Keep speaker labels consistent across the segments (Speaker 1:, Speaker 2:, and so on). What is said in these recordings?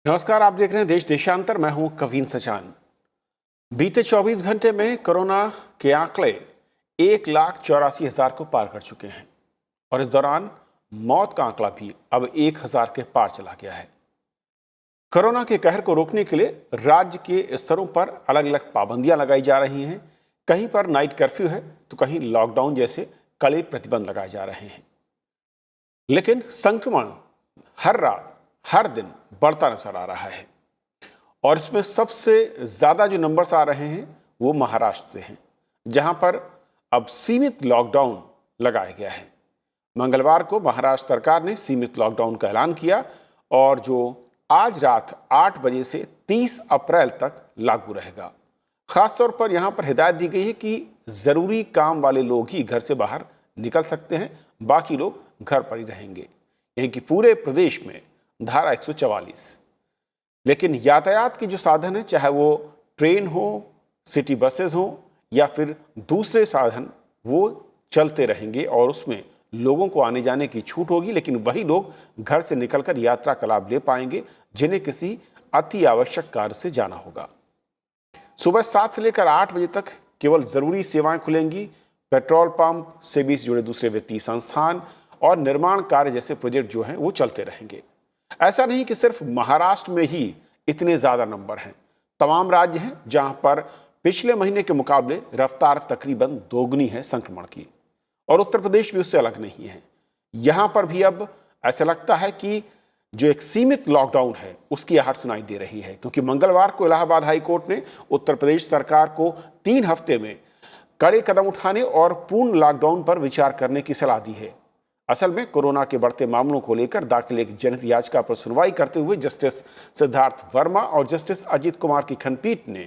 Speaker 1: नमस्कार, आप देख रहे हैं देश देशांतर। मैं हूं कवीन सचान। बीते 24 घंटे में कोरोना के आंकड़े 1,84,000 को पार कर चुके हैं और इस दौरान मौत का आंकड़ा भी अब 1,000 के पार चला गया है। कोरोना के कहर को रोकने के लिए राज्य के स्तरों पर अलग अलग पाबंदियां लगाई जा रही हैं। कहीं पर नाइट कर्फ्यू है तो कहीं लॉकडाउन जैसे कड़े प्रतिबंध लगाए जा रहे हैं। लेकिन संक्रमण हर रात हर दिन बढ़ता नजर आ रहा है और इसमें सबसे ज्यादा जो नंबर्स आ रहे हैं वो महाराष्ट्र से हैं, जहां पर अब सीमित लॉकडाउन लगाया गया है। मंगलवार को महाराष्ट्र सरकार ने सीमित लॉकडाउन का ऐलान किया और जो आज रात 8 बजे से 30 अप्रैल तक लागू रहेगा। खासतौर पर यहां पर हिदायत दी गई है कि जरूरी काम वाले लोग ही घर से बाहर निकल सकते हैं, बाकी लोग घर पर ही रहेंगे। यानी कि पूरे प्रदेश में धारा 144। लेकिन यातायात के जो साधन है, चाहे वो ट्रेन हो, सिटी बसेस हो या फिर दूसरे साधन, वो चलते रहेंगे और उसमें लोगों को आने जाने की छूट होगी। लेकिन वही लोग घर से निकलकर यात्रा का लाभ ले पाएंगे जिन्हें किसी अति आवश्यक कार्य से जाना होगा। सुबह 7 से लेकर 8 बजे तक केवल जरूरी सेवाएं खुलेंगी। पेट्रोल पंप से भी जुड़े दूसरे वित्तीय संस्थान और निर्माण कार्य जैसे प्रोजेक्ट जो हैं वो चलते रहेंगे। ऐसा नहीं कि सिर्फ महाराष्ट्र में ही इतने ज्यादा नंबर हैं। तमाम राज्य हैं जहां पर पिछले महीने के मुकाबले रफ्तार तकरीबन दोगुनी है संक्रमण की, और उत्तर प्रदेश भी उससे अलग नहीं है। यहां पर भी अब ऐसा लगता है कि जो एक सीमित लॉकडाउन है उसकी आहट सुनाई दे रही है, क्योंकि मंगलवार को इलाहाबाद हाई कोर्ट ने उत्तर प्रदेश सरकार को 3 हफ्ते में कड़े कदम उठाने और पूर्ण लॉकडाउन पर विचार करने की सलाह दी है। असल में कोरोना के बढ़ते मामलों को लेकर दाखिल एक जनहित याचिका पर सुनवाई करते हुए जस्टिस सिद्धार्थ वर्मा और जस्टिस अजीत कुमार की खंडपीठ ने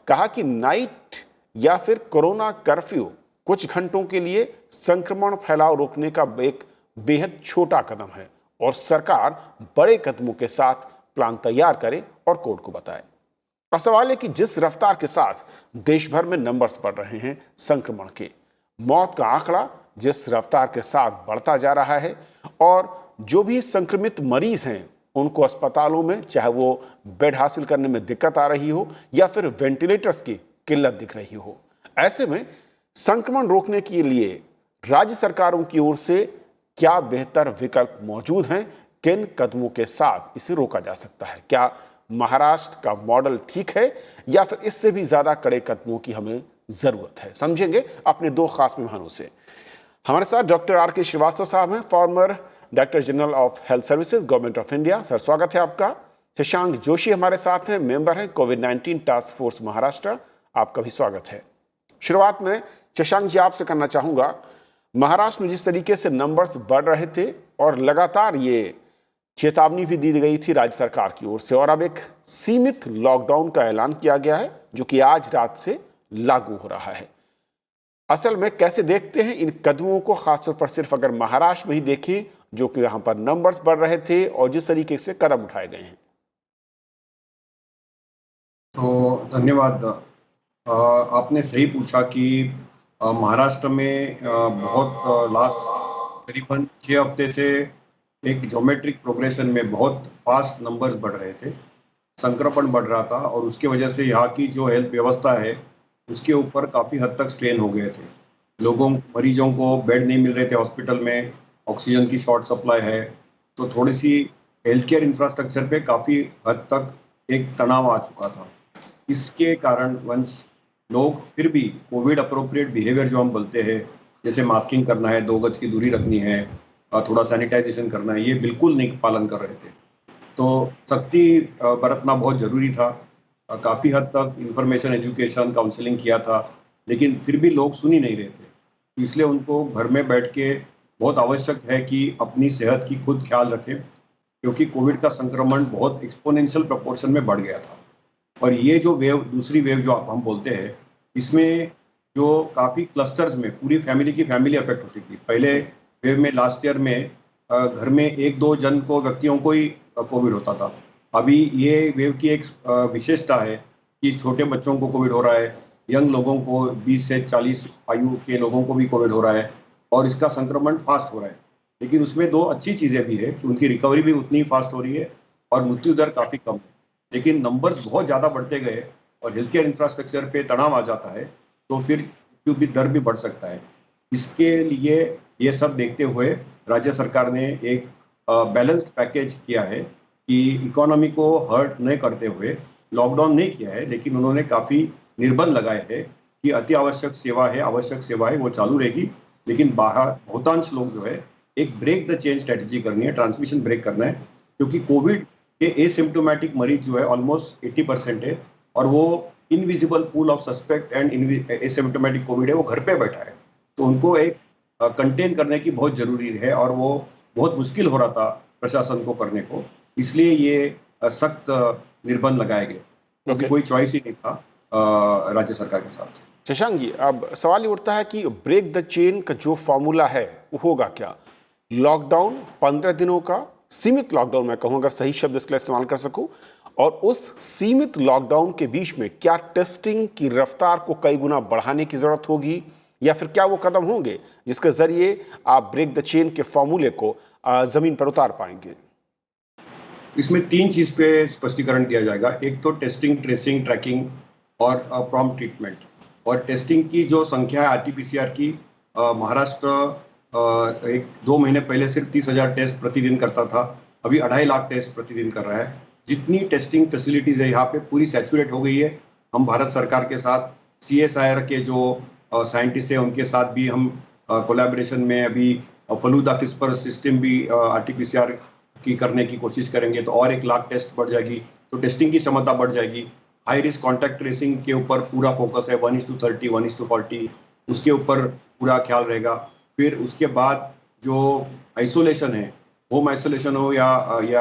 Speaker 1: कहा कि नाइट या फिर कोरोना कर्फ्यू कुछ घंटों के लिए संक्रमण फैलाव रोकने का एक बेहद छोटा कदम है और सरकार बड़े कदमों के साथ प्लान तैयार करे और कोर्ट को बताए। अब सवाल है कि जिस रफ्तार के साथ देश भर में नंबर्स बढ़ रहे हैं संक्रमण के, मौत का आंकड़ा जिस रफ्तार के साथ बढ़ता जा रहा है और जो भी संक्रमित मरीज हैं उनको अस्पतालों में चाहे वो बेड हासिल करने में दिक्कत आ रही हो या फिर वेंटिलेटर्स की किल्लत दिख रही हो, ऐसे में संक्रमण रोकने के लिए राज्य सरकारों की ओर से क्या बेहतर विकल्प मौजूद हैं, किन कदमों के साथ इसे रोका जा सकता है? क्या महाराष्ट्र का मॉडल ठीक है या फिर इससे भी ज्यादा कड़े कदमों की हमें जरूरत है? समझेंगे अपने 2 खास मेहमानों से। हमारे साथ डॉक्टर आर के श्रीवास्तव साहब हैं, farmer director general of health services, government of India. Sir, स्वागत है आपका। शशांक जोशी हमारे साथ हैं, मेंबर हैं कोविड-19 टास्क फोर्स महाराष्ट्र। आपका भी स्वागत है। शुरुआत में शशांक जी आपसे करना चाहूंगा, महाराष्ट्र में जिस तरीके से नंबर्स बढ़ रहे थे और लगातार ये चेतावनी भी दी गई थी राज्य सरकार की ओर से, और अब एक सीमित लॉकडाउन का ऐलान किया गया है जो कि आज रात से लागू हो रहा है, असल में कैसे देखते हैं इन कदमों को, खासतौर पर सिर्फ अगर महाराष्ट्र में ही देखें जो कि यहां पर नंबर्स बढ़ रहे थे और जिस तरीके से कदम उठाए गए हैं?
Speaker 2: तो धन्यवाद। आपने सही पूछा कि महाराष्ट्र में बहुत लास्ट करीबन 6 हफ्ते से एक ज्योमेट्रिक प्रोग्रेशन में बहुत फास्ट नंबर्स बढ़ रहे थे, संक्रमण बढ़ रहा था और उसकी वजह से यहाँ की जो हेल्थ व्यवस्था है उसके ऊपर काफ़ी हद तक स्ट्रेन हो गए थे। मरीजों को बेड नहीं मिल रहे थे हॉस्पिटल में, ऑक्सीजन की शॉर्ट सप्लाई है, तो थोड़ी सी हेल्थ केयर इंफ्रास्ट्रक्चर पे काफ़ी हद तक एक तनाव आ चुका था। इसके कारण वंश लोग फिर भी कोविड अप्रोप्रिएट बिहेवियर जो हम बोलते हैं, जैसे मास्किंग करना है, 2 गज की दूरी रखनी है, थोड़ा सैनिटाइजेशन करना है, ये बिल्कुल नहीं पालन कर रहे थे। तो सख्ती बरतना बहुत ज़रूरी था। काफ़ी हद तक इंफॉर्मेशन, एजुकेशन, काउंसलिंग किया था, लेकिन फिर भी लोग सुन ही नहीं रहे थे। तो इसलिए उनको घर में बैठ के बहुत आवश्यक है कि अपनी सेहत की खुद ख्याल रखें, क्योंकि कोविड का संक्रमण बहुत एक्सपोनेंशियल प्रोपोर्शन में बढ़ गया था। और ये जो दूसरी वेव जो हम बोलते हैं, इसमें जो काफ़ी क्लस्टर्स में पूरी फैमिली की फैमिली अफेक्ट होती थी। पहले वेव में लास्ट ईयर में घर में 1-2 जन को व्यक्तियों को ही कोविड होता था। अभी ये वेव की एक विशेषता है कि छोटे बच्चों को कोविड हो रहा है, यंग लोगों को 20 से 40 आयु के लोगों को भी कोविड हो रहा है और इसका संक्रमण फास्ट हो रहा है। लेकिन उसमें 2 अच्छी चीज़ें भी है कि उनकी रिकवरी भी उतनी फास्ट हो रही है और मृत्यु दर काफी कम है। लेकिन नंबर्स बहुत ज्यादा बढ़ते गए और हेल्थ केयर इंफ्रास्ट्रक्चर पे तनाव आ जाता है तो फिर मृत्यु भी दर भी बढ़ सकता है। इसके लिए ये सब देखते हुए राज्य सरकार ने एक बैलेंस्ड पैकेज किया है कि इकोनॉमी को हर्ट नहीं करते हुए लॉकडाउन नहीं किया है, लेकिन उन्होंने काफी निर्बंध लगाए हैं कि अति आवश्यक सेवा है, आवश्यक सेवा है वो चालू रहेगी, लेकिन बाहर बहुतांश लोग जो है एक ब्रेक द चेन स्ट्रेटेजी करनी है, ट्रांसमिशन ब्रेक करना है, क्योंकि कोविड के एसिम्प्टोमेटिक मरीज जो है ऑलमोस्ट 80% है और वो invisible pool of suspect and asymptomatic Covid है, वो घर पे बैठा है, तो उनको एक कंटेन करने की बहुत जरूरी है और वो बहुत मुश्किल हो रहा था प्रशासन को करने को, इसलिए ये सख्त निर्बंध लगाए गए, क्योंकि कोई चॉइस ही नहीं था राज्य सरकार के साथ।
Speaker 1: शशांक जी, अब सवाल ये उठता है कि ब्रेक द चेन का जो फॉर्मूला है वो होगा क्या? लॉकडाउन 15 दिनों का, सीमित लॉकडाउन मैं कहूँ, अगर सही शब्द इसके लिए इस्तेमाल कर सकूं, और उस सीमित लॉकडाउन के बीच में क्या टेस्टिंग की रफ्तार को कई गुना बढ़ाने की जरूरत होगी, या फिर क्या वो कदम होंगे जिसके जरिए आप ब्रेक द चेन के फॉर्मूले को जमीन पर उतार पाएंगे?
Speaker 2: इसमें 3 चीज पे स्पष्टीकरण दिया जाएगा। एक तो टेस्टिंग, ट्रेसिंग, ट्रैकिंग और प्रॉम्प्ट ट्रीटमेंट। और टेस्टिंग की जो संख्या है आरटीपीसीआर की, महाराष्ट्र एक 2 महीने पहले सिर्फ 30,000 टेस्ट प्रतिदिन करता था, अभी 2.5 लाख टेस्ट प्रतिदिन कर रहा है। जितनी टेस्टिंग फैसिलिटीज है यहाँ पे पूरी सैचुरेट हो गई है। हम भारत सरकार के साथ CSIR के जो साइंटिस्ट है उनके साथ भी हम कोलैबोरेशन में अभी फलूदा किस्पर सिस्टम भी आरटीपीसीआर की करने की कोशिश करेंगे, तो और 1 लाख टेस्ट बढ़ जाएगी, तो टेस्टिंग की क्षमता बढ़ जाएगी। हाई रिस्क कॉन्टैक्ट ट्रेसिंग के ऊपर पूरा फोकस है, 1:30, 1:40, उसके ऊपर पूरा ख्याल रहेगा। फिर उसके बाद जो आइसोलेशन है, होम आइसोलेशन हो या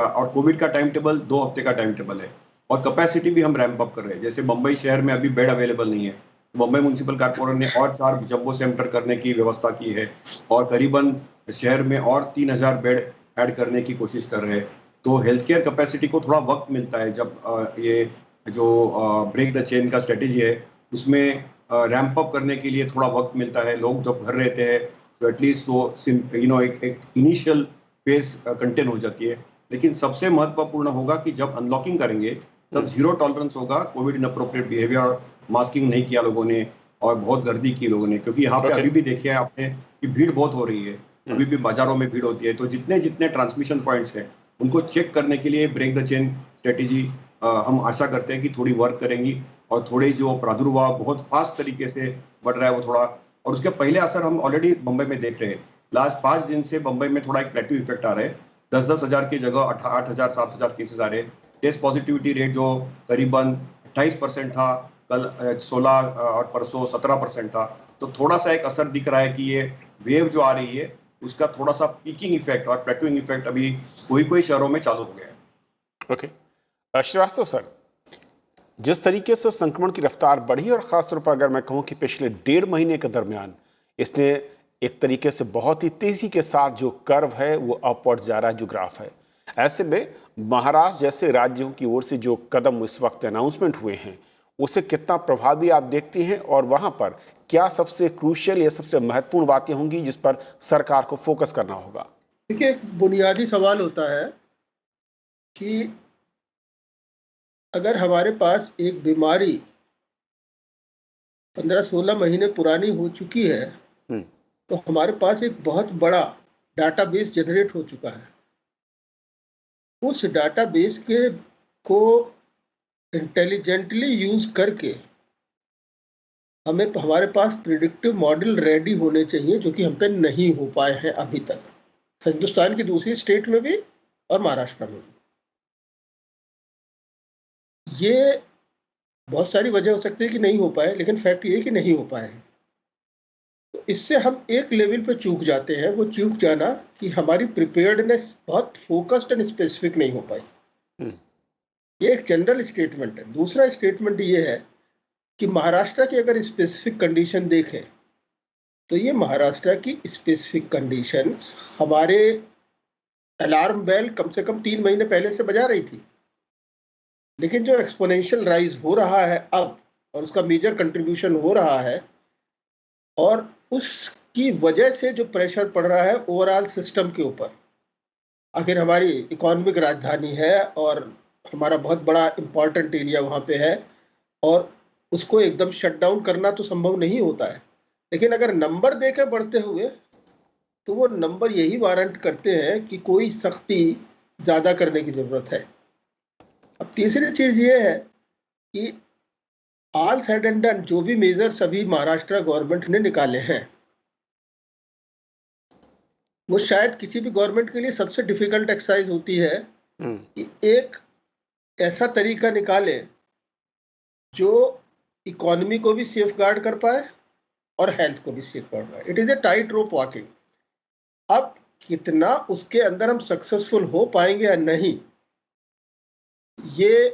Speaker 2: और कोविड का टाइम टेबल 2 हफ्ते का टाइम टेबल है, और कैपेसिटी भी हम रैंप अप कर रहे हैं। जैसे मुंबई शहर में अभी बेड अवेलेबल नहीं है, मुंबई म्युनिसिपल कॉर्पोरेशन ने और 4 जंबो सेंटर करने की व्यवस्था की है और करीबन शहर में और 3,000 बेड ऐड करने की कोशिश कर रहे हैं। तो हेल्थ केयर कैपेसिटी को थोड़ा वक्त मिलता है जब ये जो ब्रेक द चेन का स्ट्रेटेजी है उसमें रैंप अप करने के लिए थोड़ा वक्त मिलता है। लोग जब घर रहते हैं तो एटलीस्ट वो एक इनिशियल फेज कंटेन हो जाती है। लेकिन सबसे महत्वपूर्ण होगा कि जब अनलॉकिंग करेंगे तब जीरो टॉलरेंस होगा कोविड इनअप्रोप्रिएट बिहेवियर, और मास्किंग नहीं किया लोगों ने और बहुत गर्दी की लोगों ने, क्योंकि यहाँ पे अभी भी देखिए आपने कि भीड़ बहुत हो रही है, अभी भी बाजारों में भीड़ होती है। तो जितने जितने ट्रांसमिशन पॉइंट्स हैं उनको चेक करने के लिए ब्रेक द चेन स्ट्रेटेजी हम आशा करते हैं कि थोड़ी वर्क करेंगी और थोड़े जो प्रादुर्भाव बहुत फास्ट तरीके से बढ़ रहा है वो थोड़ा, और उसके पहले असर हम ऑलरेडी मुंबई में देख रहे हैं। लास्ट 5 दिन से मुंबई में थोड़ा एक प्लेट्यू इफेक्ट आ रहा है। 10-10 हजार की जगह 8,000 7,000 केसेस आ रहे हैं। टेस्ट पॉजिटिविटी रेट जो करीबन 28% था, कल 16 और परसों 17% था। तो थोड़ा सा एक असर दिख रहा है कि ये वेव जो आ रही है उसका थोड़ा सा पीकिंग इफेक्ट और प्लेट्यूइंग इफेक्ट अभी कोई शहरों में चालू हो गया है।
Speaker 1: ओके, श्रीवास्तव सर, जिस तरीके से संक्रमण की रफ्तार बढ़ी और खासतौर पर अगर मैं कहूं कि पिछले 1.5 महीने के दरमियान इसने एक तरीके से बहुत ही तेजी के साथ जो कर्व है वो अपवर्ड जा रहा है, जो ग्राफ है, ऐसे में महाराष्ट्र जैसे राज्यों की ओर से जो कदम इस वक्त अनाउंसमेंट हुए हैं उसे कितना प्रभावी आप देखती हैं, और वहां पर क्या सबसे क्रूशियल या सबसे महत्वपूर्ण बातें होंगी जिस पर सरकार को फोकस करना होगा?
Speaker 3: देखिए, एक बुनियादी सवाल होता है कि अगर हमारे पास एक बीमारी 15-16 महीने पुरानी हो चुकी है तो हमारे पास एक बहुत बड़ा डाटाबेस जनरेट हो चुका है। उस डाटाबेस को इंटेलिजेंटली यूज करके हमें हमारे पास प्रिडिक्टिव मॉडल रेडी होने चाहिए, जो कि हम पे नहीं हो पाए हैं अभी तक, हिंदुस्तान की दूसरी स्टेट में भी और महाराष्ट्र में भी। ये बहुत सारी वजह हो सकती है कि नहीं हो पाए, लेकिन फैक्ट ये है कि नहीं हो पाए हैं। तो इससे हम एक लेवल पे चूक जाते हैं, वो चूक जाना कि हमारी प्रिपेयर्डनेस बहुत फोकस्ड एंड स्पेसिफिक नहीं हो पाई। ये एक जनरल स्टेटमेंट है। दूसरा स्टेटमेंट ये है कि महाराष्ट्र की अगर स्पेसिफिक कंडीशन देखें तो ये महाराष्ट्र की स्पेसिफिक कंडीशंस हमारे अलार्म बेल कम से कम 3 महीने पहले से बजा रही थी, लेकिन जो एक्सपोनेंशियल राइज हो रहा है अब और उसका मेजर कंट्रीब्यूशन हो रहा है, और उसकी वजह से जो प्रेशर पड़ रहा है ओवरऑल सिस्टम के ऊपर, आखिर हमारी इकोनॉमिक राजधानी है और हमारा बहुत बड़ा इम्पोर्टेंट एरिया वहाँ पे है, और उसको एकदम शट डाउन करना तो संभव नहीं होता है। लेकिन अगर नंबर दे के बढ़ते हुए, तो वो नंबर यही वारंट करते हैं कि कोई सख्ती ज़्यादा करने की ज़रूरत है। अब तीसरी चीज़ ये है कि ऑल सेड एंड डन जो भी मेजर्स अभी महाराष्ट्र गवर्नमेंट ने निकाले हैं, वो शायद किसी भी गवर्नमेंट के लिए सबसे डिफिकल्ट एक्सरसाइज होती है कि एक ऐसा तरीका निकाले जो इकोनॉमी को भी सेफ गार्ड कर पाए और हेल्थ को भी सेफ कर पाए। It is a tight rope walking. अब कितना उसके अंदर हम सक्सेसफुल हो पाएंगे या नहीं, ये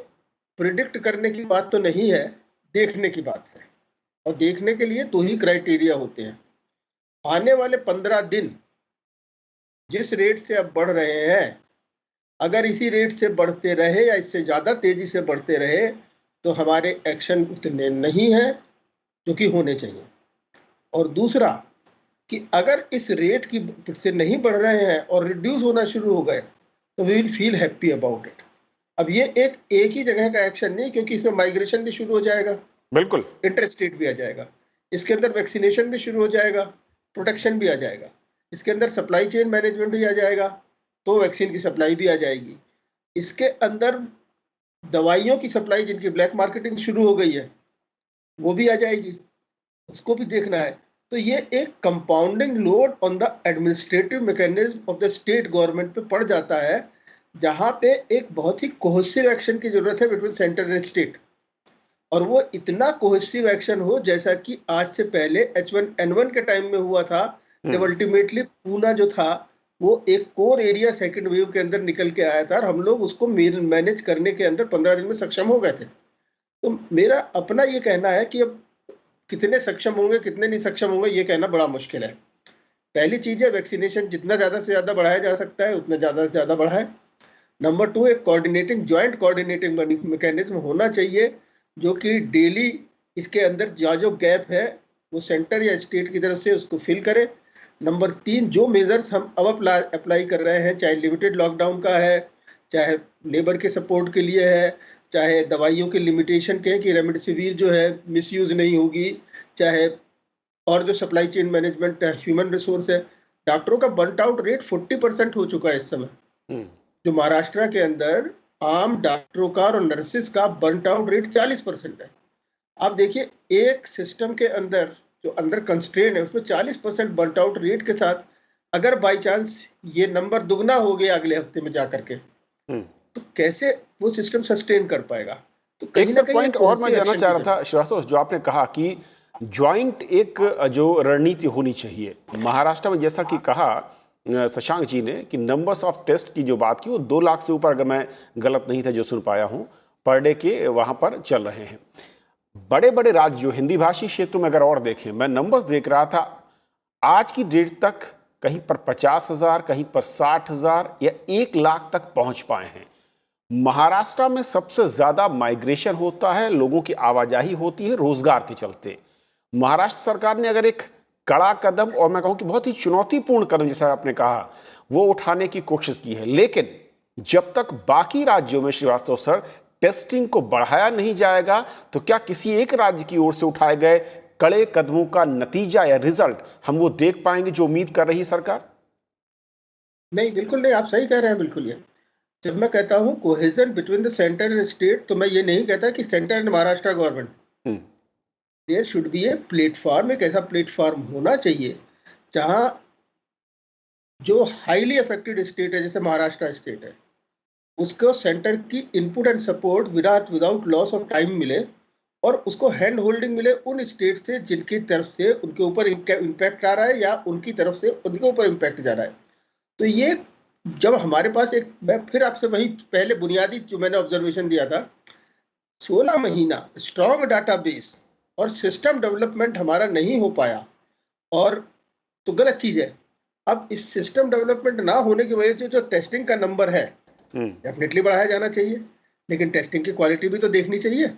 Speaker 3: प्रिडिक्ट करने की बात तो नहीं है, देखने की बात है। और देखने के लिए दो ही क्राइटेरिया होते हैं। आने वाले 15 दिन जिस रेट से अब बढ़ रहे हैं, अगर इसी रेट से बढ़ते रहे या इससे ज़्यादा तेजी से बढ़ते रहे, तो हमारे एक्शन उतने नहीं हैं जो कि होने चाहिए। और दूसरा कि अगर इस रेट की से नहीं बढ़ रहे हैं और रिड्यूस होना शुरू हो गए, तो we will feel happy about it. अब ये एक ही जगह का एक्शन नहीं, क्योंकि इसमें माइग्रेशन भी शुरू हो जाएगा,
Speaker 1: बिल्कुल।
Speaker 3: इंटरस्टेट भी आ जाएगा, इसके अंदर वैक्सीनेशन भी शुरू हो जाएगा, प्रोटेक्शन भी आ जाएगा, इसके अंदर सप्लाई चेन मैनेजमेंट भी आ जाएगा, तो वैक्सीन की सप्लाई भी आ जाएगी, इसके अंदर दवाइयों की सप्लाई जिनकी ब्लैक मार्केटिंग शुरू हो गई है वो भी आ जाएगी, उसको भी देखना है। तो ये एक compounding load on the administrative mechanism of the state government पे पड़ जाता है, जहां पे एक बहुत ही कोहेसिव एक्शन की जरूरत है बिटवीन सेंटर एंड स्टेट। और वो इतना कोहेसिव एक्शन हो जैसा कि आज से पहले H1N1 के टाइम में हुआ था, जब अल्टीमेटली पूना जो था वो एक कोर एरिया सेकंड वेव के अंदर निकल के आया था, और हम लोग उसको मैनेज करने के अंदर 15 दिन में सक्षम हो गए थे। तो मेरा अपना ये कहना है कि अब कितने सक्षम होंगे कितने नहीं सक्षम होंगे ये कहना बड़ा मुश्किल है। पहली चीज है वैक्सीनेशन जितना ज्यादा से ज्यादा बढ़ाया जा सकता है उतना ज्यादा से ज्यादा बढ़ाए। नंबर 2, एक ज्वाइंट कोऑर्डिनेटिंग मैकेनिज्म होना चाहिए जो कि डेली इसके अंदर जो गैप है वो सेंटर या स्टेट की तरफ से उसको फिल करे। नंबर 3, जो मेजर्स हम अब अप्लाई कर रहे हैं, चाहे लिमिटेड लॉकडाउन का है, चाहे लेबर के सपोर्ट के लिए है, चाहे दवाइयों के लिमिटेशन के कि रेमडेसिविर जो है मिसयूज नहीं होगी, चाहे और जो सप्लाई चेन मैनेजमेंट है, ह्यूमन रिसोर्स है। डॉक्टरों का बर्न आउट रेट 40% हो चुका है इस समय। जो महाराष्ट्र के अंदर आम डॉक्टरों का और नर्सिस का बर्न आउट रेट 40% है। आप देखिए एक सिस्टम के अंदर जो अंडर कंस्ट्रेन है उसमें 40% बर्न आउट रेट के साथ अगर बाई चांस ये नंबर दुगना हो गया अगले हफ्ते में जाकर के, तो कैसे वो सिस्टम सस्टेन कर पाएगा? तो
Speaker 1: एक सर पॉइंट और मैं जानना चाह रहा था श्रीवास्तव, जो आपने कहा कि ज्वाइंट एक जो रणनीति होनी चाहिए महाराष्ट्र में, जैसा कि कहा शशांक जी ने कि नंबर्स ऑफ टेस्ट की जो बात की वो 2 लाख से ऊपर, अगर मैं गलत नहीं था जो सुन पाया हूँ, पर डे के वहाँ पर चल रहे हैं। बड़े बड़े राज्य जो हिंदी भाषी क्षेत्रों में अगर और देखें, मैं नंबर्स देख रहा था आज की डेट तक कहीं पर 50,000, कहीं पर 60,000 या 1 लाख तक पहुंच पाए हैं। महाराष्ट्र में सबसे ज्यादा माइग्रेशन होता है, लोगों की आवाजाही होती है रोजगार के चलते। महाराष्ट्र सरकार ने अगर एक कड़ा कदम, और मैं कहूं कि बहुत ही चुनौतीपूर्ण कदम जैसा आपने कहा, वो उठाने की कोशिश की है, लेकिन जब तक बाकी राज्यों में श्रीवास्तव सर टेस्टिंग को बढ़ाया नहीं जाएगा, तो क्या किसी एक राज्य की ओर से उठाए गए कड़े कदमों का नतीजा या रिजल्ट हम वो देख पाएंगे जो उम्मीद कर रही सरकार?
Speaker 3: नहीं, बिल्कुल नहीं, आप सही कह रहे हैं। बिल्कुल ये जब मैं कहता हूँ cohesion between the centre and state, तो मैं ये नहीं कहता कि centre and Maharashtra government, there should be a platform. एक ऐसा प्लेटफॉर्म होना चाहिए जहां जो हाईली अफेक्टेड स्टेट है, जैसे महाराष्ट्र स्टेट है, उसको सेंटर की input and support without loss of time मिले, और उसको हैंड होल्डिंग मिले उन स्टेट से जिनकी तरफ से उनके ऊपर इम्पैक्ट आ रहा है या उनकी तरफ से उनके ऊपर इम्पैक्ट जा रहा है। तो ये जब हमारे पास एक, मैं फिर आपसे वही पहले बुनियादी जो मैंने ऑब्जर्वेशन दिया था, 16 महीना स्ट्रॉन्ग डाटाबेस और सिस्टम डेवलपमेंट हमारा नहीं हो पाया, और तो गलत चीज है। अब इस सिस्टम डेवलपमेंट ना होने की वजह से जो टेस्टिंग का नंबर है डेफिनेटली बढ़ाया जाना चाहिए, लेकिन टेस्टिंग की क्वालिटी भी तो देखनी चाहिए।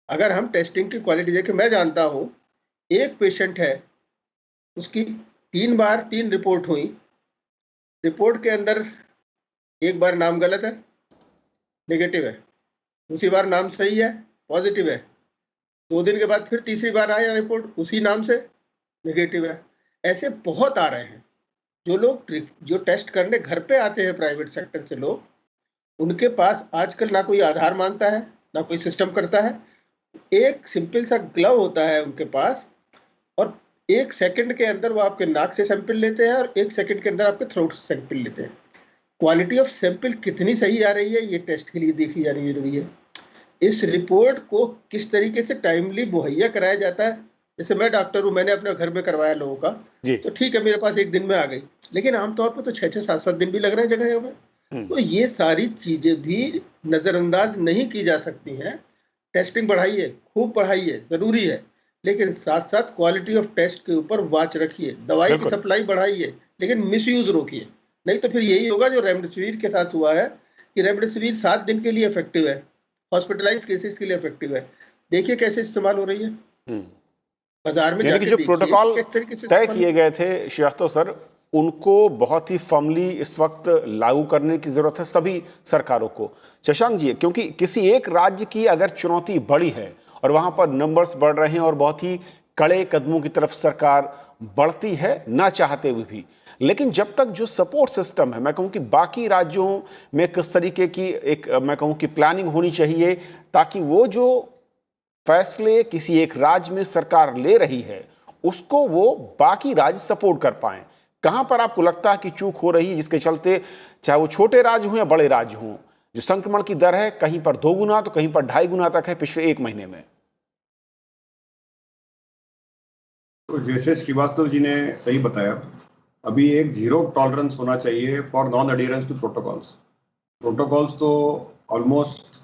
Speaker 3: अगर हम टेस्टिंग की क्वालिटी देखें, मैं जानता हूं एक पेशेंट है, उसकी 3 बार 3 रिपोर्ट हुई, रिपोर्ट के अंदर एक बार नाम गलत है, नेगेटिव है, दूसरी बार नाम सही है, पॉजिटिव है, 2 दिन के बाद फिर तीसरी बार आया रिपोर्ट उसी नाम से, नेगेटिव है। ऐसे बहुत आ रहे हैं। जो टेस्ट करने घर पे आते हैं प्राइवेट सेक्टर से लोग, उनके पास आजकल ना कोई आधार मानता है, ना कोई सिस्टम करता है। एक सिंपल सा ग्लव होता है उनके पास, और 1 सेकंड के अंदर वो आपके नाक से सैंपल लेते हैं और 1 सेकंड के अंदर आपके थ्रोट से सैंपल लेते हैं। क्वालिटी ऑफ सैंपल कितनी सही आ रही है, ये टेस्ट के लिए देखी जानी जरूरी है। इस रिपोर्ट को किस तरीके से टाइमली मुहैया कराया जाता है। जैसे मैं डॉक्टर हूँ, मैंने अपने घर में करवाया लोगों का,
Speaker 1: जी।
Speaker 3: तो ठीक है, मेरे पास 1 दिन में आ गई, लेकिन आमतौर पर तो 6-6, 7-7 दिन भी लग रहे हैं जगह में। तो ये सारी चीजें भी नजरअंदाज नहीं की जा सकती हैं। टेस्टिंग बढ़ाइए, खूब बढ़ाइए, जरूरी है, लेकिन साथ साथ क्वालिटी ऑफ टेस्ट के ऊपर वॉच रखिए। दवाई की
Speaker 1: बिल्कुल।
Speaker 3: सप्लाई बढ़ाइए, लेकिन मिसयूज रोकिए। नहीं तो फिर यही होगा जो रेमडेसिविर के साथ हुआ है, कि रेमडेसिविर 7 दिन के लिए इफेक्टिव है, हॉस्पिटलाइज केसेस के लिए इफेक्टिव है। देखिए कैसे इस्तेमाल हो रही है, बाजार में
Speaker 1: यानी कि
Speaker 3: जाके
Speaker 1: जो
Speaker 3: देखिए
Speaker 1: प्रोटोकॉल
Speaker 3: किस तरीके से
Speaker 1: तय
Speaker 3: इस्तेमाल
Speaker 1: किए गए थे श्रीवास्तव सर, उनको बहुत ही फर्मली इस वक्त लागू करने की जरूरत है सभी सरकारों को। शशांक जी, क्योंकि किसी एक राज्य की अगर चुनौती बड़ी है और वहां पर नंबर्स बढ़ रहे हैं और बहुत ही कड़े कदमों की तरफ सरकार बढ़ती है ना चाहते हुए भी, लेकिन जब तक जो सपोर्ट सिस्टम है, मैं कहूँ कि बाकी राज्यों में किस तरीके की एक मैं कहूँ कि प्लानिंग होनी चाहिए, ताकि वो जो फैसले किसी एक राज्य में सरकार ले रही है उसको वो बाकी राज्य सपोर्ट कर पाएं। कहां पर आपको लगता है कि चूक हो रही है, जिसके चलते चाहे वो छोटे राज्य हों या बड़े राज्य हों, जो संक्रमण की दर है कहीं पर 2 गुना तो कहीं पर 2.5 गुना तक है पिछले 1 महीने में?
Speaker 2: तो जैसे श्रीवास्तव जी ने सही बताया, अभी एक 0 टॉलरेंस होना चाहिए for non adherence to protocols. Protocols तो ऑलमोस्ट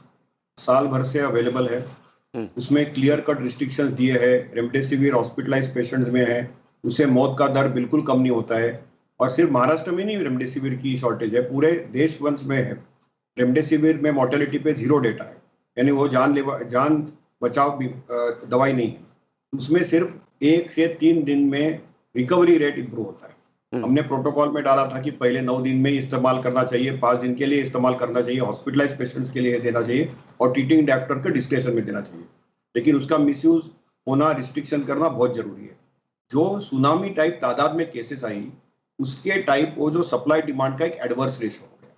Speaker 2: साल भर से अवेलेबल है, उसमें क्लियर कट रिस्ट्रिक्शंस दिए हैं। रेमडेसिविर हॉस्पिटलाइज पेशेंट्स में है, उससे मौत का दर बिल्कुल कम नहीं होता है। और सिर्फ महाराष्ट्र में नहीं रेमडेसिविर की शॉर्टेज है, पूरे देश वंश में है। रेमडेसिविर में मॉर्टेलिटी पे 0 डेटा है, यानी वो जान बचाव दवाई नहीं है। उसमें सिर्फ 1 से 3 दिन में रिकवरी रेट इंप्रूव होता है। हमने प्रोटोकॉल में डाला था कि पहले 9 दिन में इस्तेमाल करना चाहिए, 5 दिन के लिए इस्तेमाल करना चाहिए, हॉस्पिटलाइज पेशेंट्स के लिए देना चाहिए और ट्रीटिंग डॉक्टर के डिस्क्रेशन में देना चाहिए। लेकिन उसका मिसयूज होना, रिस्ट्रिक्शन करना बहुत जरूरी है। जो सुनामी टाइप तादाद में केसेस आई, उसके टाइप वो जो सप्लाई डिमांड का एक एडवर्स रेशो हो गया,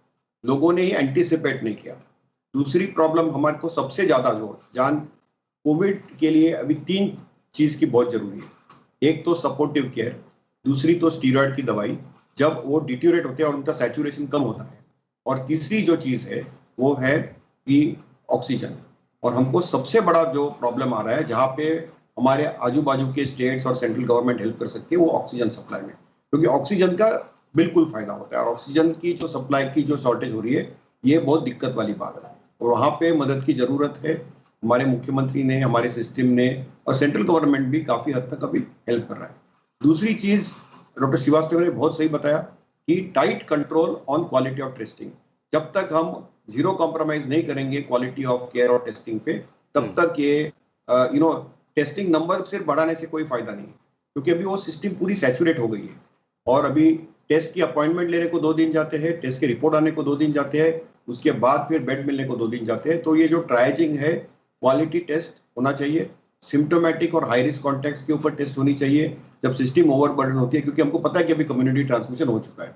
Speaker 2: लोगों ने ही एंटीसिपेट नहीं किया। दूसरी प्रॉब्लम हमारे को सबसे ज्यादा कोविड के लिए अभी 3 चीज की बहुत जरूरी है। एक तो सपोर्टिव केयर, दूसरी तो स्टीरॉयड की दवाई जब वो डिट्यूरेट होते हैं और उनका सैचुरेशन कम होता है, और तीसरी जो चीज है वो है कि ऑक्सीजन। और हमको सबसे बड़ा जो प्रॉब्लम आ रहा है, जहाँ पे हमारे आजू बाजू के स्टेट्स और सेंट्रल गवर्नमेंट हेल्प कर सकती है, वो ऑक्सीजन सप्लाई में, क्योंकि ऑक्सीजन का बिल्कुल फायदा होता है। और ऑक्सीजन की जो सप्लाई की जो शॉर्टेज हो रही है, ये बहुत दिक्कत वाली बात है और वहाँ पे मदद की जरूरत है। हमारे मुख्यमंत्री ने, हमारे सिस्टम ने और सेंट्रल गवर्नमेंट भी काफी हद तक अभी हेल्प कर रहा है। दूसरी चीज डॉक्टर श्रीवास्तव ने बहुत सही बताया कि tight control on quality of testing. जब तक हम 0 कॉम्प्रोमाइज नहीं करेंगे क्वालिटी ऑफ केयर और टेस्टिंग पे, तब तक ये टेस्टिंग नंबर सिर्फ बढ़ाने से कोई फायदा नहीं है, क्योंकि अभी वो सिस्टम पूरी सैचुरेट हो गई है। और अभी टेस्ट की अपॉइंटमेंट लेने को 2 दिन जाते हैं, टेस्ट के रिपोर्ट आने को 2 दिन जाते हैं, उसके बाद फिर बेड मिलने को 2 दिन जाते हैं। तो ये जो ट्रायजिंग है, क्वालिटी टेस्ट होना चाहिए, सिम्टोमेटिक और हाई रिस्क कॉन्टेक्ट्स के ऊपर टेस्ट होनी चाहिए जब सिस्टम ओवरबर्डन होती है, क्योंकि हमको पता है कि अभी कम्युनिटी ट्रांसमिशन हो चुका है।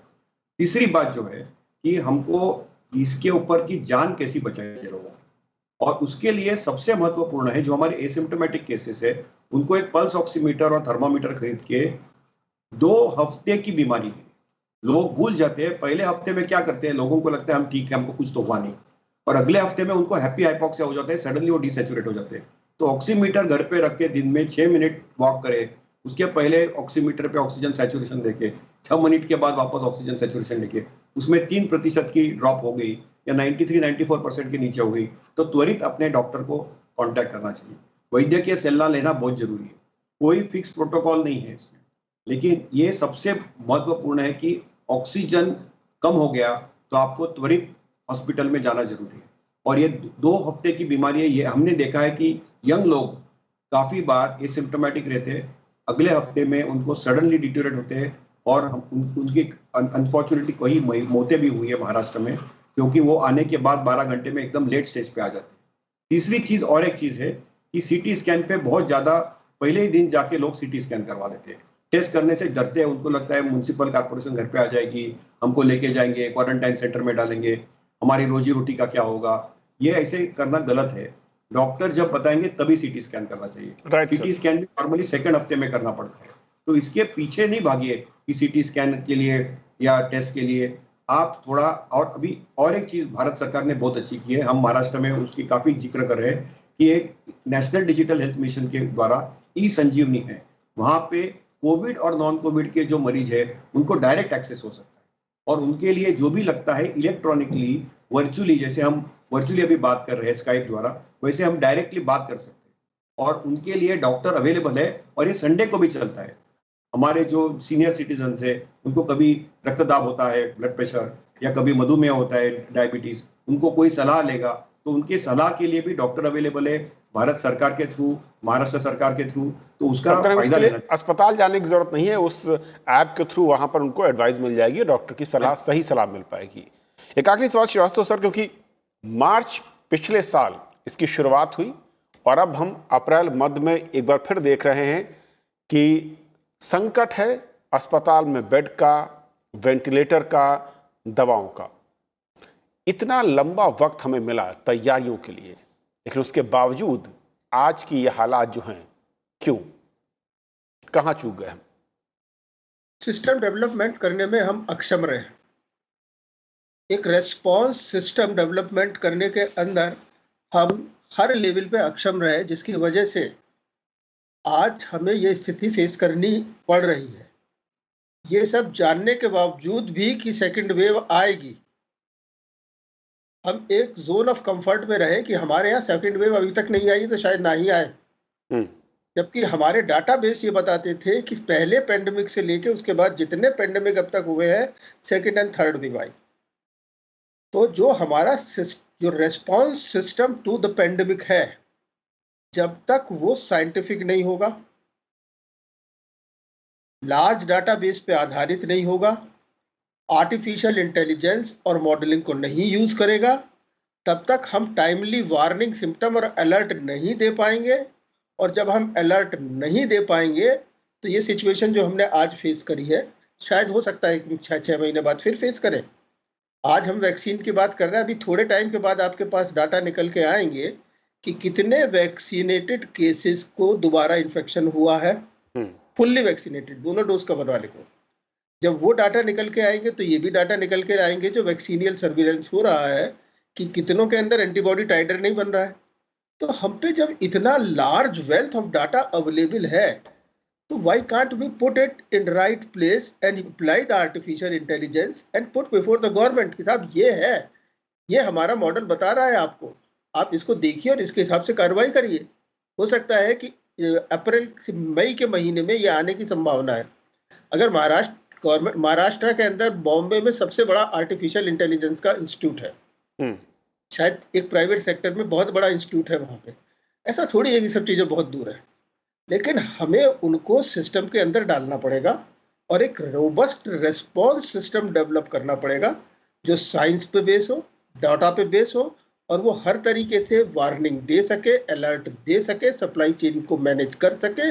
Speaker 2: तीसरी बात जो है कि हमको इसके ऊपर की जान कैसी बचाई है लोगों की, और उसके लिए सबसे महत्वपूर्ण है जो हमारे एसिम्प्टोमेटिक केसेस है, उनको एक पल्स ऑक्सीमीटर और थर्मामीटर खरीद के 2 हफ्ते की बीमारी है, लोग भूल जाते हैं। पहले हफ्ते में क्या करते हैं, लोगों को लगता है हम ठीक है, हमको कुछ तो हुआ नहीं, और अगले हफ्ते में उनको हैप्पी हाइपोक्सिया हो जाता है, सडनली वो डिसैचुरेट हो जाते हैं। तो ऑक्सीमीटर घर पे रख के दिन में 6 मिनट वॉक करे, उसके पहले ऑक्सीमीटर पे ऑक्सीजन सैचुरेशन देके 6 मिनट के बाद वापस ऑक्सीजन सैचुरेशन लेके उसमें 3% की ड्रॉप हो गई या 93-94% के नीचे हो गई, तो त्वरित अपने डॉक्टर को कांटेक्ट करना चाहिए। वैद्यकीय सलाह लेना बहुत जरूरी है। कोई फिक्स प्रोटोकॉल नहीं है इसमें, लेकिन ये सबसे महत्वपूर्ण है कि ऑक्सीजन कम हो गया तो आपको त्वरित हॉस्पिटल में जाना जरूरी है। और ये 2 हफ्ते की बीमारी है, ये हमने देखा है कि यंग लोग काफी बार एसिम्प्टोमेटिक रहते हैं, अगले हफ्ते में उनको सडनली डिटेरियोरेट होते हैं, और उनकी अनफॉर्चुनेटली कई मौतें भी हुई है महाराष्ट्र में, क्योंकि वो आने के बाद 12 घंटे में एकदम लेट स्टेज पे आ जाते हैं। तीसरी चीज और एक चीज है कि सीटी स्कैन पे बहुत ज्यादा पहले ही दिन जाके लोग सीटी स्कैन करवा लेते हैं। टेस्ट करने से डरते हैं, उनको लगता है म्युनिसिपल कॉर्पोरेशन घर पे आ जाएगी, हमको लेके जाएंगे, क्वारंटाइन सेंटर में डालेंगे, हमारी रोजी रोटी का क्या होगा। ये ऐसे करना गलत है। डॉक्टर जब बताएंगे तभी सीटी स्कैन करना चाहिए।
Speaker 1: Right sir.
Speaker 2: सीटी स्कैन भी नॉर्मली सेकंड हफ्ते में करना पड़ता है, तो इसके पीछे नहीं भागिए कि सीटी स्कैन के लिए या टेस्ट के लिए आप थोड़ा। और अभी और एक चीज भारत सरकार ने बहुत अच्छी की है, हम महाराष्ट्र में उसकी काफी जिक्र कर रहे हैं कि एक नेशनल डिजिटल हेल्थ मिशन के द्वारा ई संजीवनी है। वहां पे कोविड और नॉन कोविड के जो मरीज है उनको डायरेक्ट एक्सेस हो सकता है, और उनके लिए जो भी लगता है इलेक्ट्रॉनिकली, वर्चुअली, जैसे हम वर्चुअली अभी बात कर रहे हैं स्काइप द्वारा, वैसे हम डायरेक्टली बात कर सकते हैं। और उनके लिए डॉक्टर अवेलेबल है, और ये संडे को भी चलता है। हमारे जो सीनियर सिटीजन है, उनको कभी रक्तदाब होता है, ब्लड प्रेशर, या कभी मधुमेह होता है, डायबिटीज, उनको कोई सलाह लेगा तो उनके सलाह के लिए भी डॉक्टर अवेलेबल है, भारत सरकार के थ्रू, महाराष्ट्र सरकार के थ्रू। तो उसका
Speaker 1: डॉक्टर
Speaker 2: फायदा
Speaker 1: उसके लिए
Speaker 2: लेना।
Speaker 1: अस्पताल जाने की जरूरत नहीं है, उस ऐप के थ्रू वहां पर उनको एडवाइस मिल जाएगी, डॉक्टर की सलाह, सही सलाह मिल पाएगी। एक आखिरी सवाल श्रीवास्तव सर, क्योंकि मार्च पिछले साल इसकी शुरुआत हुई और अब हम अप्रैल मध्य में एक बार फिर देख रहे हैं कि संकट है अस्पताल में बेड का, वेंटिलेटर का, दवाओं का। इतना लंबा वक्त हमें मिला तैयारियों के लिए, लेकिन उसके बावजूद आज की ये हालात जो हैं, क्यों, कहाँ चूक गए हम?
Speaker 3: सिस्टम डेवलपमेंट करने में हम अक्षम रहे। एक रेस्पॉन्स सिस्टम डेवलपमेंट करने के अंदर हम हर लेवल पे अक्षम रहे, जिसकी वजह से आज हमें ये स्थिति फेस करनी पड़ रही है। ये सब जानने के बावजूद भी कि सेकंड वेव आएगी, हम एक जोन ऑफ कंफर्ट में रहे कि हमारे यहाँ सेकंड वेव अभी तक नहीं आई तो शायद ना ही आए। जबकि हमारे डाटाबेस ये बताते थे कि पहले पेंडेमिक से लेके उसके बाद जितने पेंडेमिक अब तक हुए हैं, सेकंड एंड थर्ड वेव आई। तो जो हमारा जो response system to the pandemic है, जब तक वो साइंटिफिक नहीं होगा, लार्ज डाटाबेस पे आधारित नहीं होगा, आर्टिफिशियल इंटेलिजेंस और मॉडलिंग को नहीं यूज करेगा, तब तक हम टाइमली वार्निंग, सिम्टम और अलर्ट नहीं दे पाएंगे। और जब हम अलर्ट नहीं दे पाएंगे तो ये सिचुएशन जो हमने आज फेस करी है, शायद हो सकता है कि 6 महीने बाद फिर फेस करें। आज हम वैक्सीन की बात कर रहे हैं, अभी थोड़े टाइम के बाद आपके पास डाटा निकल के आएंगे कि कितने वैक्सीनेटेड केसेस को दोबारा इन्फेक्शन हुआ है, फुल्ली वैक्सीनेटेड, दोनों डोज कवर वाले को। जब वो डाटा निकल के आएंगे तो ये भी डाटा निकल के आएंगे जो वैक्सीनियल सर्विलेंस हो रहा है कि कितनों के अंदर एंटीबॉडी टाइटर नहीं बन रहा है। तो हम पे जब इतना large wealth of data available है, तो why can't we put it in right place and apply the artificial intelligence and put before the government कि साहब ये है, ये हमारा मॉडल बता रहा है आपको, आप इसको देखिए और इसके हिसाब से कार्रवाई करिए। हो सकता है कि अप्रैल मई के महीने में ये आने की संभावना है। अगर महाराष्ट्र के अंदर बॉम्बे में सबसे बड़ा आर्टिफिशियल इंटेलिजेंस का इंस्टीट्यूट है, शायद एक प्राइवेट सेक्टर में बहुत बड़ा इंस्टीट्यूट है वहाँ पे। ऐसा थोड़ी है कि सब चीज़ें बहुत दूर है, लेकिन हमें उनको सिस्टम के अंदर डालना पड़ेगा और एक रोबस्ट रेस्पॉन्स सिस्टम डेवलप करना पड़ेगा जो साइंस पे बेस हो, डाटा पे बेस हो, और वो हर तरीके से वार्निंग दे सके, अलर्ट दे सके, सप्लाई चेन को मैनेज कर सके,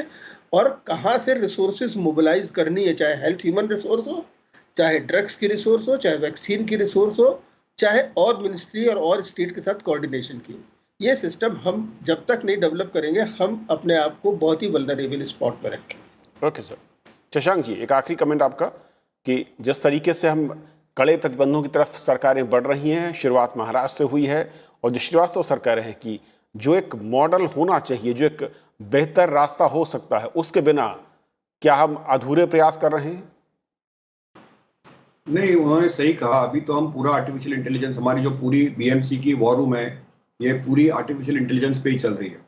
Speaker 3: और कहाँ से रिसोर्सेज मोबिलाइज करनी है, चाहे हेल्थ ह्यूमन रिसोर्स हो, चाहे ड्रग्स की रिसोर्स हो, चाहे वैक्सीन की रिसोर्स हो, चाहे और मिनिस्ट्री और स्टेट के साथ कोऑर्डिनेशन की। ये सिस्टम हम जब तक नहीं डेवलप करेंगे, हम अपने आप को बहुत ही वल्नरेबल स्पॉट पर रखेंगे।
Speaker 1: Okay sir. शशांक जी, एक आखिरी कमेंट आपका कि जिस तरीके से हम कड़े प्रतिबंधों की तरफ सरकारें बढ़ रही हैं, शुरुआत महाराष्ट्र से हुई है, और जो श्रीवास्तव सर कह रहे हैं कि जो एक मॉडल होना चाहिए, जो एक बेहतर रास्ता हो सकता है, उसके बिना क्या हम अधूरे प्रयास कर रहे हैं?
Speaker 2: नहीं, उन्होंने सही कहा। अभी तो हम पूरा आर्टिफिशियल इंटेलिजेंस, हमारी जो पूरी बीएमसी की वॉर रूम है, ये पूरी आर्टिफिशियल इंटेलिजेंस पे ही चल रही है,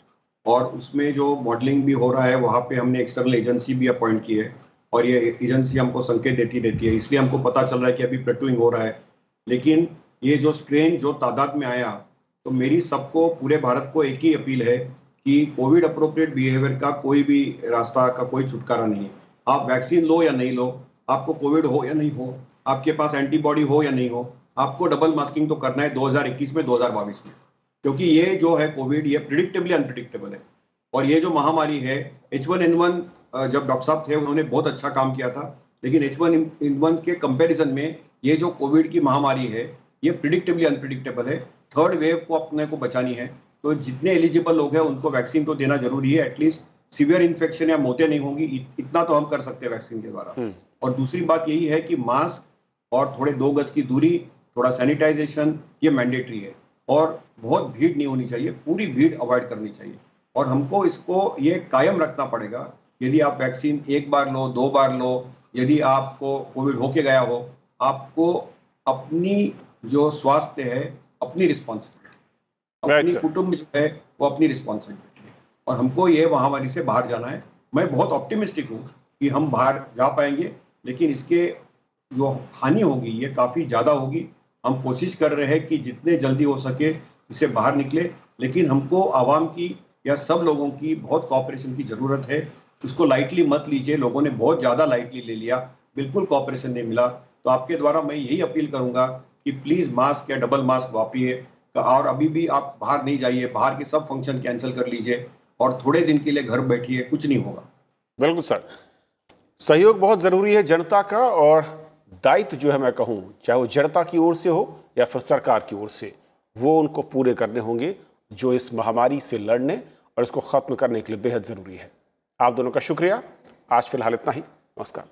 Speaker 2: और उसमें जो मॉडलिंग भी हो रहा है, वहाँ पे हमने एक्सटर्नल एजेंसी भी अपॉइंट की है, और ये एजेंसी हमको संकेत देती रहती है, इसलिए हमको पता चल रहा है कि अभी प्लेटूइंग हो रहा है। लेकिन ये जो स्ट्रेन जो तादाद में आया, तो मेरी सबको, पूरे भारत को एक ही अपील है कि कोविड अप्रोप्रिएट बिहेवियर का कोई भी रास्ता का कोई छुटकारा नहीं है। आप वैक्सीन लो या नहीं लो, आपको कोविड हो या नहीं हो, आपके पास एंटीबॉडी हो या नहीं हो, आपको डबल मास्किंग तो करना है 2021 में, 2022 में, क्योंकि ये जो है कोविड, ये प्रिडिक्टेबली अनप्रिडिक्टेबल है। और ये जो महामारी है H1N1, जब डॉक्टर साहब थे उन्होंने बहुत अच्छा काम किया था, लेकिन H1N1 के कंपैरिजन में ये जो कोविड की महामारी है ये प्रिडिक्टेबली अनप्रिडिक्टेबल है। थर्ड वेव को अपने को बचानी है तो जितने एलिजिबल लोग हैं उनको वैक्सीन तो देना जरूरी है, एटलीस्ट सीवियर इन्फेक्शन या मौतें नहीं होंगी, इतना तो हम कर सकते हैं वैक्सीन के द्वारा। और दूसरी बात यही है कि मास्क और थोड़े 2 गज की दूरी, थोड़ा सैनिटाइजेशन, ये मैंडेटरी है। और बहुत भीड़ नहीं होनी चाहिए, पूरी भीड़ अवॉइड करनी चाहिए। और हमको इसको ये कायम रखना पड़ेगा। यदि आप वैक्सीन 1 बार लो, 2 बार लो, यदि आपको कोविड होके गया हो, आपको अपनी जो स्वास्थ्य है, अपनी रिस्पॉन्सिबिलिटी, अपनी कुटुंब जो है वो अपनी रिस्पॉन्सिबिलिटी है। और हमको ये महामारी से बाहर जाना है। मैं बहुत ऑप्टिमिस्टिक हूँ कि हम बाहर जा पाएंगे, लेकिन इसके जो हानि होगी ये काफ़ी ज़्यादा होगी। हम कोशिश कर रहे हैं कि जितने जल्दी हो सके इससे बाहर निकले, लेकिन हमको आवाम की या सब लोगों की बहुत कोऑपरेशन की ज़रूरत है। इसको लाइटली मत लीजिए, लोगों ने बहुत ज़्यादा लाइटली ले लिया, बिल्कुल कोऑपरेशन नहीं मिला। तो आपके द्वारा मैं यही अपील करूंगा कि प्लीज़ मास्क या डबल मास्क वापरिए, और अभी भी आप बाहर नहीं जाइए, बाहर के सब फंक्शन कैंसिल कर लीजिए और थोड़े दिन के लिए घर बैठिए, कुछ नहीं होगा।
Speaker 1: बिल्कुल सर, सहयोग बहुत ज़रूरी है जनता का, और दायित्व जो है मैं कहूँ, चाहे वो जनता की ओर से हो या फिर सरकार की ओर से, वो उनको पूरे करने होंगे जो इस महामारी से लड़ने और इसको ख़त्म करने के लिए बेहद ज़रूरी है। आप दोनों का शुक्रिया। आज फिलहाल इतना ही। नमस्कार।